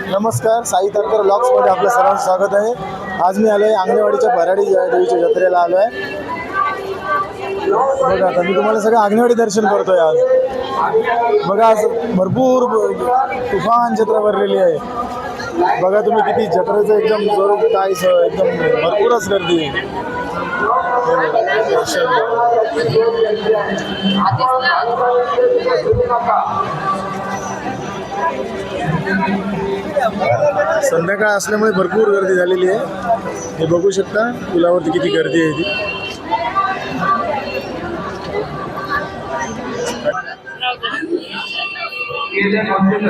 नमस्कार, साई तारकर ब्लॉग्समध्ये आपलं सर्वांचं स्वागत आहे. आज मी आलो आहे आंगणेवाडीच्या भराडी देवीच्या जत्रेला आलो आहे. बघा आता मी तुम्हाला सगळं आंगणेवाडी दर्शन करतोय आज. बघा आज भरपूर तुफान जत्रा भरलेली आहे. बघा तुम्ही किती जत्रेचं एकदम जोरात काय एकदम भरपूरच गर्दी आहे. संध्याकाळ असल्यामुळे भरपूर गर्दी झालेली आहे. हे बघू शकता पुलावरती किती गर्दी आहे ती.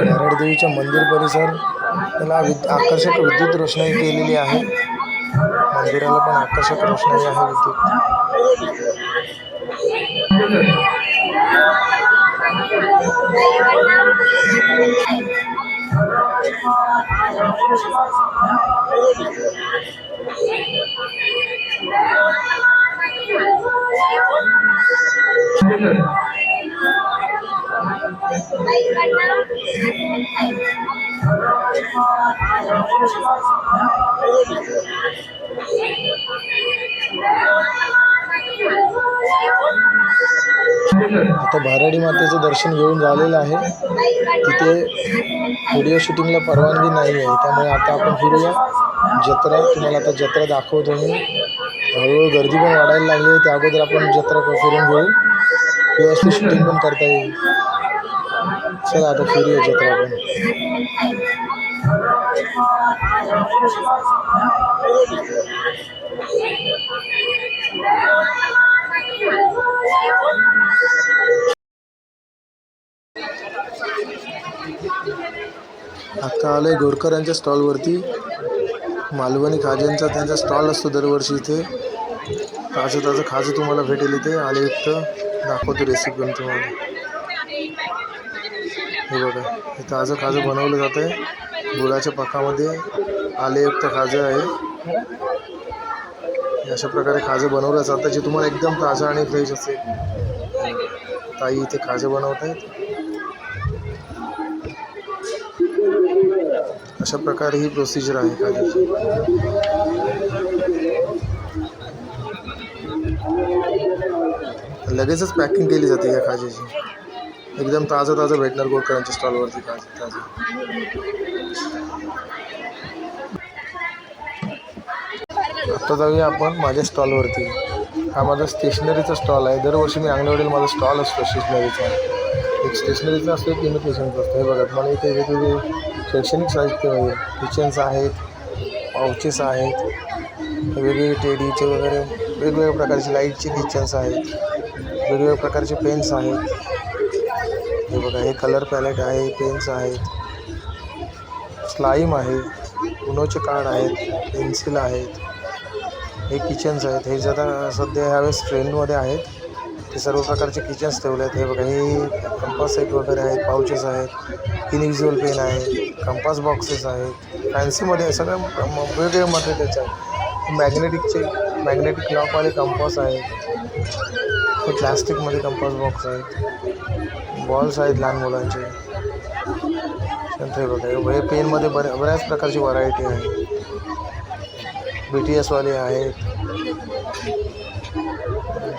भराडी देवीच्या मंदिर परिसर त्याला आकर्षक विद्युत रोषणाई केलेली आहे. मंदिराला पण आकर्षक रोषणाई आहे विद्युत. आता भराडी मातेचं दर्शन घेऊन झालेलं आहे. तिथे व्हिडिओ शूटिंगला परवानगी नाही आहे, त्यामुळे आता आपण फिरूया जत्रा. तुम्हाला आता जत्रा दाखवतो मी. हळूहळू गर्दी पण वाढायला लागली आहे. त्या अगोदर आपण जत्रा फिरून घेऊ, व्यवस्थित शूटिंग पण करता येईल. चला आता फिरूया जत्रा आपण. आता आलोय गोरकरांच्या स्टॉलवरती. मालवणी खाज्यांचा त्यांचा स्टॉल असतो दरवर्षी. इथे ताजं ताजं खाजं तुम्हाला भेटेल. इथे आलेयुक्त दाखवतो रेसिपी पण तुम्हाला. हे बघा, हे ताजं खाजं बनवलं जातं आहे. गुळाच्या पाकामध्ये आलेयुक्त खाजं आहे. अशा प्रकारे खाजं बनवलं जातं जे तुम्हाला एकदम ताजं आणि फ्रेश असेल. ताई इथे खाजं बनवत आहेत. अशा प्रकारे ही प्रोसिजर आहे खाज्याची. लगेचच पॅकिंग केली जाते या खाज्याची. एकदम ताजं ताजं भेटणार गोरकरांच्या स्टॉलवरती खाजं ताजं. आता जाऊया आपण माझ्या स्टॉलवरती. हा माझा स्टेशनरीचा स्टॉल आहे. दरवर्षी मी आंगणेवाडीला माझा स्टॉल असतो स्टेशनरीचा. एक स्टेशनरीचा असतो, एक इमिटेशनचा असतो. हे बघा मला इथे वेगवेगळे शैक्षणिक साहित्य आहे. किचन्स आहेत, पाउचेस आहेत, वेगवेगळे टेडीचे वगैरे वेगवेगळ्या प्रकारचे लाईटचे किचन्स आहेत. वेगवेगळ्या प्रकारचे पेन्स आहेत. हे बघा, हे कलर पॅलेट आहे, पेन्स आहेत, स्लाईम आहे, उनोचे कार्ड आहेत, पेन्सिल आहेत. हे किचन्स आहेत. हे जरा सध्या ह्यावेळेस ट्रेंडमध्ये आहेत. ते सर्व प्रकारचे किचन्स ठेवले आहेत. हे बघा, हे कंपास सेट वगैरे आहेत, पाउचेस आहेत, इनविज्युअल पेन आहे, कंपास बॉक्सेस आहेत. फॅन्सीमध्ये सगळं वेगवेगळे मटेरियल्स आहेत. मॅग्नेटिक लॉकवाले कंपास आहेत. हे प्लॅस्टिकमध्ये कंपास बॉक्स आहेत. बॉल्स आहेत लहान मुलांचे. नंतर हे बघा, हे पेनमध्ये बऱ्याच प्रकारची व्हरायटी आहे. BTS वाले आहेत.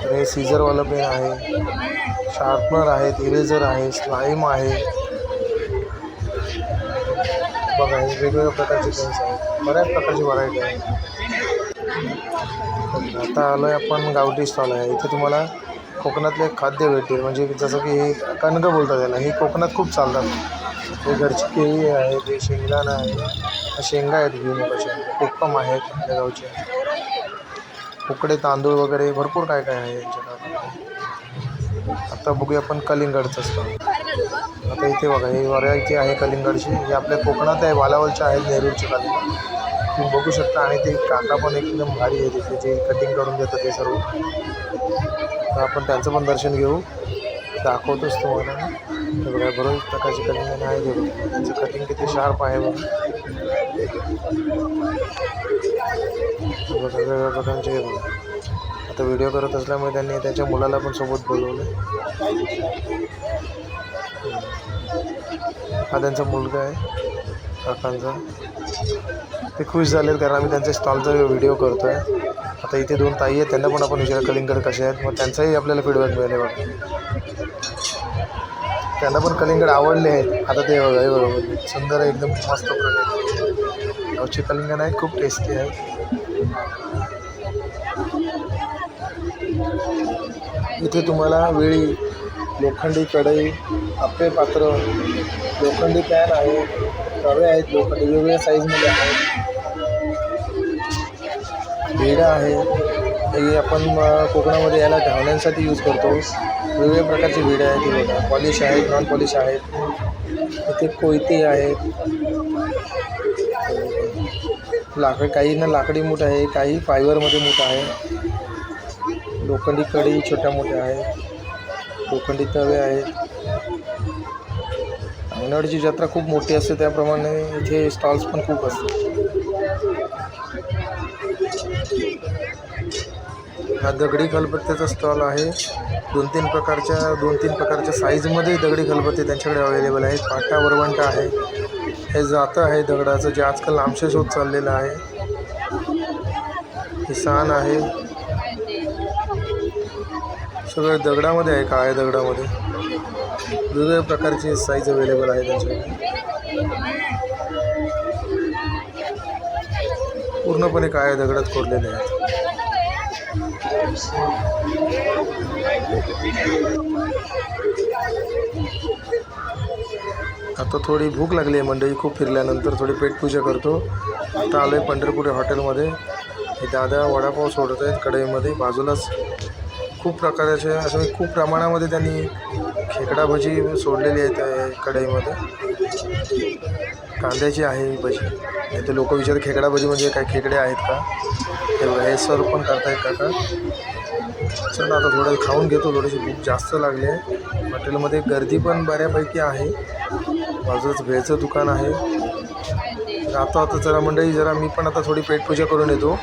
हे सीझरवाला पेन आहे, शार्पनर आहेत, इरेझर आहे, स्लाईम आहे. बघा, हे वेगवेगळ्या प्रकारचे पेन्स आहेत. बऱ्याच प्रकारची व्हरायटी आहे. आता आलो आहे आपण गावठी स्टॉल आहे. इथे तुम्हाला कोकणातले खाद्य भेटेल. म्हणजे जसं की हे कणगं बोलतात त्याला. हे कोकणात खूप चालतात. हे घरची केळी आहेत, हे शेंगदाणा आहे, शेंगा आहेत, भुईमुगाच्या, कोकम आहेत आपल्या गावचे, उकडे तांदूळ वगैरे भरपूर काय काय आहे यांच्याकडे. आता बघूया आपण कलिंगडचं स्टॉल. आता इथे बघा, ही व्हरायटी आहे कलिंगडची. हे आपल्या कोकणात आहे, वालावलच्या आहेत, नेरूरचे कलिंगड तुम्ही बघू शकता. आणि ते काका पण एकदम भारी आहे तिथे, जे कटिंग करून देतात ते सर्व. तर आपण त्यांचं पण दर्शन घेऊ, दाखवतोच तुम्हाला. हे बघा, बरोबर प्रकारचे कटिंग आहे. ते बघा, त्यांचं कटिंग किती शार्प आहे बघा. वेगवेगळ्या प्रकारचे. हे बघा, आता व्हिडिओ करत असल्यामुळे त्यांनी त्याच्या मुलाला पण सोबत बोलवलं. हा त्यांचा मुलगा आहे काकांचा. ते खुश झालेत कारण आम्ही त्यांच्या स्टॉलचा व्हिडिओ करतो आहे. आता इथे 2 ताई आहेत, त्यांना पण आपण विचार कलिंगड कसे आहेत, मग त्यांचाही आपल्याला फीडबॅक मिळेल बघा. त्यांना पण कलिंगड आवडले आहेत. आता ते बघा, हे बघा सुंदर आहे एकदम मस्त प्रकार. गावचे कलिंगड आहेत, खूप टेस्टी आहेत. इथे तुम्हाला वेळी, लोखंडी कढई, आप्पे पात्र, लोखंडी पॅन आहे, तवे आहेत लोखंडी वेगवेगळ्या साईजमध्ये आहेत, विडा आहे. हे आपण कोकणामध्ये याला घावण्यासाठी यूज करतो. वेगवेगळ्या प्रकारचे विडे आहेत, हे बघा पॉलिश आहेत, नॉन पॉलिश आहेत. इथे कोयते आहेत, काहींना लाकडी मूठ आहे, काही फायबरमध्ये मूठ आहे. लोखंडी कढई छोट्या मोठ्या आहेत, लोखंडी तवे आहेत. अंगणवाडीची जत्रा खूप मोठी असते, त्याप्रमाणे इथे स्टॉल्स पण खूप असतात. हा दगडी खलबत्त्याचा स्टॉल आहे. 2-3 प्रकारच्या साईजमध्ये दगडी खलबत्ते त्यांच्याकडे अवेलेबल आहेत. पाटा वरवंटा आहे, हे जातं आहे दगडाचं, जे आजकाल नामशेष होत चाललेलं आहे. हे सान आहे, सगळं दगडामध्ये आहे, काळ्या दगडामध्ये. वेगवेगळ्या प्रकारची साईज अवेलेबल आहे त्यांच्याकडे. पूर्णपणे काळ्या दगडात कोरलेले आहेत. आता थोडी भूक लागली आहे मंडळी, खूप फिरल्यानंतर थोडी पेटपूजा करतो. आता आलो आहे पंढरपूर हॉटेलमध्ये. हे दादा वडापाव सोडत आहेत कढईमध्ये. बाजूलाच खूप प्रकारचे असं खूप प्रमाणामध्ये त्यांनी खेकडा भजी सोडलेली आहेत कढईमध्ये. कांद्याची आहे भजी. नाही तर लोक विचारतात खेकडा भजी म्हणजे काय, खेकडे आहेत का. हे सर्व पण करतायत काका. चला आता थोडं खाऊन घेतो, थोडीशी भूक जास्त लागली आहे. हॉटेलमध्ये गर्दी पण बऱ्यापैकी आहे. बाजूच भेळचं दुकान आहे. आता जरा मंडळी, जरा मी पण आता थोडी पेटपूजा करून येतो.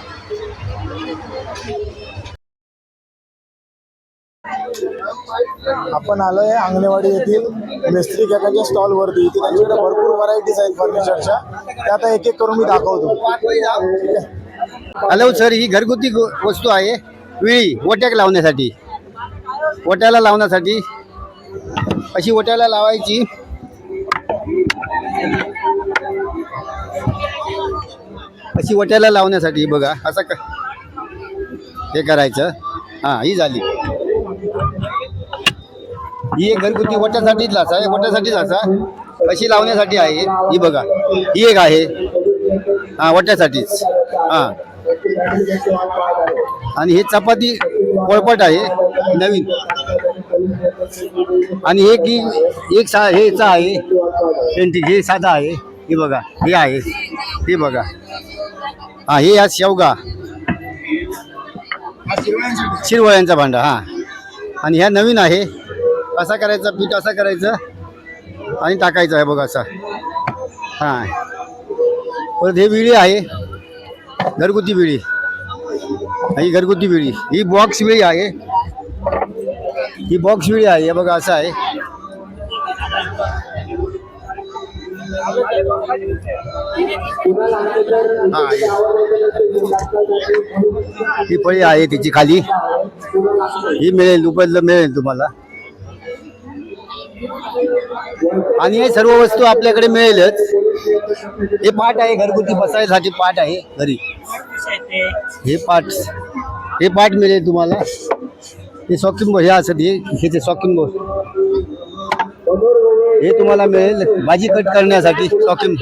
आपण आलो आहे अंगणेवाडी येथील मिस्त्री काकाच्या स्टॉलवरती. इथे त्यांच्याकडे भरपूर व्हरायटीज आहेत फर्निचरच्या, त्या आता एक एक करून मी दाखवतो. हॅलो सर, ही घरगुती वस्तू आहे. विळी ओट्याला लावण्यासाठी अशी ओट्याला लावायची. अशी ओट्याला लावण्यासाठी बघा, असं हे करायचं. हां, ही झाली. ही एक घरगुती ओट्यासाठीच लाचा अशी लावण्यासाठी आहे. ही बघा, ही एक आहे. हां, ओट्यासाठीच. हां, आणि हे चपाती पोळपट आहे नवीन. आणि हेचा आहे पेंटिंग. हे साधा आहे. हे बघा, हे आहे. हे बघा, हां, हे आज शेवगा शिरवळ्यांचा भांडा. हां, आणि ह्या नवीन आहे. असा करायचा, पीठ असं करायचं आणि टाकायचं आहे बघा असं. हां, परत हे विळी आहे, घरगुती विळी. ही घरगुती विळी, ही बॉक्स विळी आहे. ही बॉक्स विळी आहे, बघा असं आहे. हां, ही फळी आहे तिची खाली. ही मिळेल, उपलब्ध मिळेल तुम्हाला. आणि हे सर्व वस्तू आपल्याकडे मिळेलच. हे पाट आहे, घरगुती बसायसाठी पाट आहे घरी. हे पाट मिळेल तुम्हाला. हे सॉकिंग हे असत, हे सॉकिंग हे तुम्हाला मिळेल भाजी कट करण्यासाठी. सॉकिंग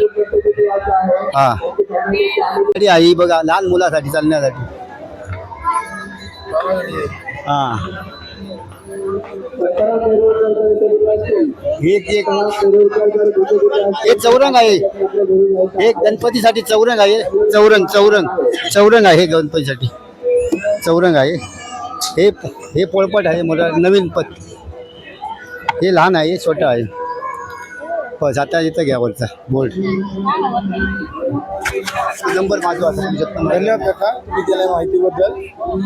हा आहे बघा, लहान मुलासाठी चालण्यासाठी. हा, हे चौरंग आहे. हे गणपतीसाठी चौरंग आहे. चौरंग आहे गणपतीसाठी. चौरंग आहे. हे पोळपट आहे मोठा नवीन पत. हे लहान आहे, छोटा आहे. बस आता इथं घ्या वरचा बोल्ट नंबर माझा धन्यवाद काका तुम्ही दिल्या माहितीबद्दल.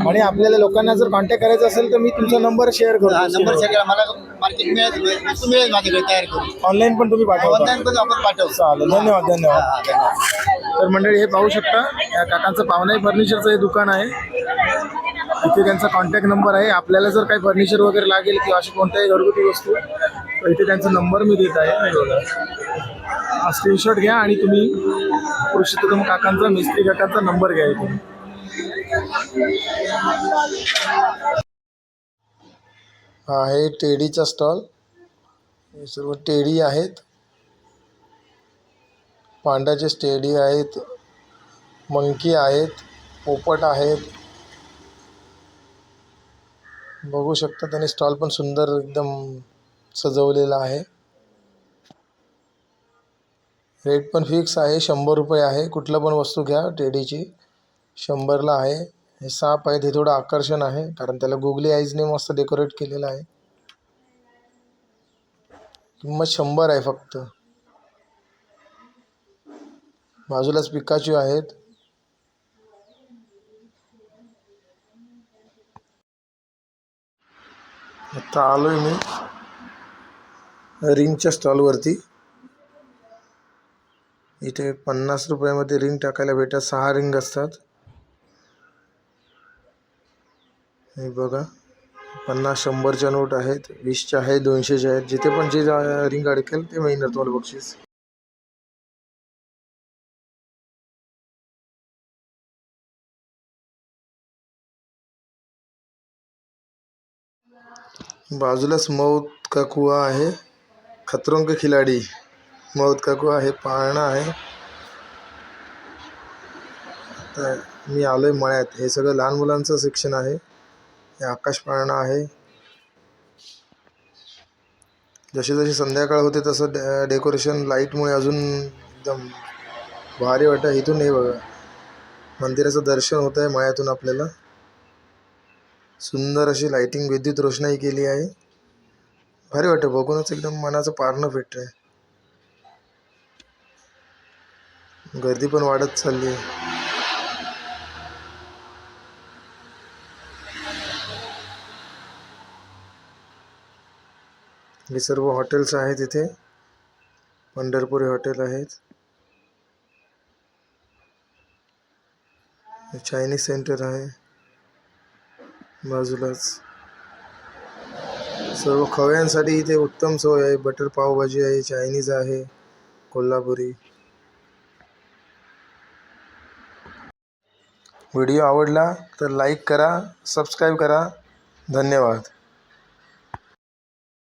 आणि आपल्याला लोकांना जर कॉन्टॅक्ट करायचा असेल तर मी तुमचा नंबर शेअर करतो. नंबर शेअर करा मला मार्केट मिळेल वस्तू मिळेल माझ्याकडे तयार करून ऑनलाईन पण तुम्ही पाठवता. ऑनलाईन पण आपण पाठवू. चालेल, धन्यवाद धन्यवाद. हा, धन्यवाद. तर मंडळी हे पाहू शकता या काकांचं पावनाई फर्निचरचं हे दुकान आहे. इथे त्यांचा कॉन्टॅक्ट नंबर आहे. आपल्याला जर काही फर्निचर वगैरे लागेल किंवा अशी कोणत्याही घरगुती वस्तू तर इथे त्यांचा नंबर मी देत आहे. हे बघा, हा स्क्रीनशॉट घ्या आणि तुम्ही पुरुषोत्तम काकांचा, मिस्त्री काकांचा नंबर घ्या इथे. हा आहे टेडीचा स्टॉल. हे सर्व टेडी आहेत, पांड्याचे टेडी आहेत, मंकी आहेत, पोपट आहेत. बघू शकता त्यांनी स्टॉल पण सुंदर एकदम सजवलेला आहे. रेट पण फिक्स आहे, 100 रुपये आहे. कुठलं पण वस्तू घ्या टेडीची 100ला आहे. हे साप आहेत, हे थोडं आकर्षण आहे कारण त्याला गुगली आईजने मस्त डेकोरेट केलेलं आहे. किंमत 100 आहे फक्त. बाजूलाच पिकाचू आहेत. आता आलोय मी रिंगच्या स्टॉलवरती. इथे 50 रुपयामध्ये रिंग टाकायला भेटतात. 6 रिंग असतात. हे बघा, 50, 100च्या नोट आहेत, 20च्या आहेत, 200च्या आहेत. जिथे पण जे रिंग अडकेल ते मिळणार तुम्हाला बक्षीस. बाजूलाच मौत का कुआ आहे, खतरों के खिलाडी. मौत का कुआ आहे, पाळणा आहे. तर मी आलोय मळ्यात. हे सगळं लहान मुलांचं सेक्शन आहे. हे आकाश पाळणा आहे. जशी जशी संध्याकाळ होते तसं डेकोरेशन लाईटमुळे अजून एकदम भारी वाटतं. इथून हे बघा, मंदिराचं दर्शन होत आहे मळ्यातून आपल्याला. सुंदर अशी लाईटिंग, विद्युत रोषणाई केली आहे. भारी वाटतं बघूनच, एकदम मनाचं पारणं फिटतंय. गर्दी पण वाढत चालली आहे. हे सर्व हॉटेल्स आहेत इथे. पंढरपुरी हॉटेल आहेत. चायनीज सेंटर आहे बाजूलाच. सर्व खव्यांसाठी इथे उत्तम सोय आहे. बटर पावभाजी आहे, चायनीज आहे, कोल्हापुरी. व्हिडिओ आवडला तर लाईक करा, सबस्क्राईब करा. धन्यवाद.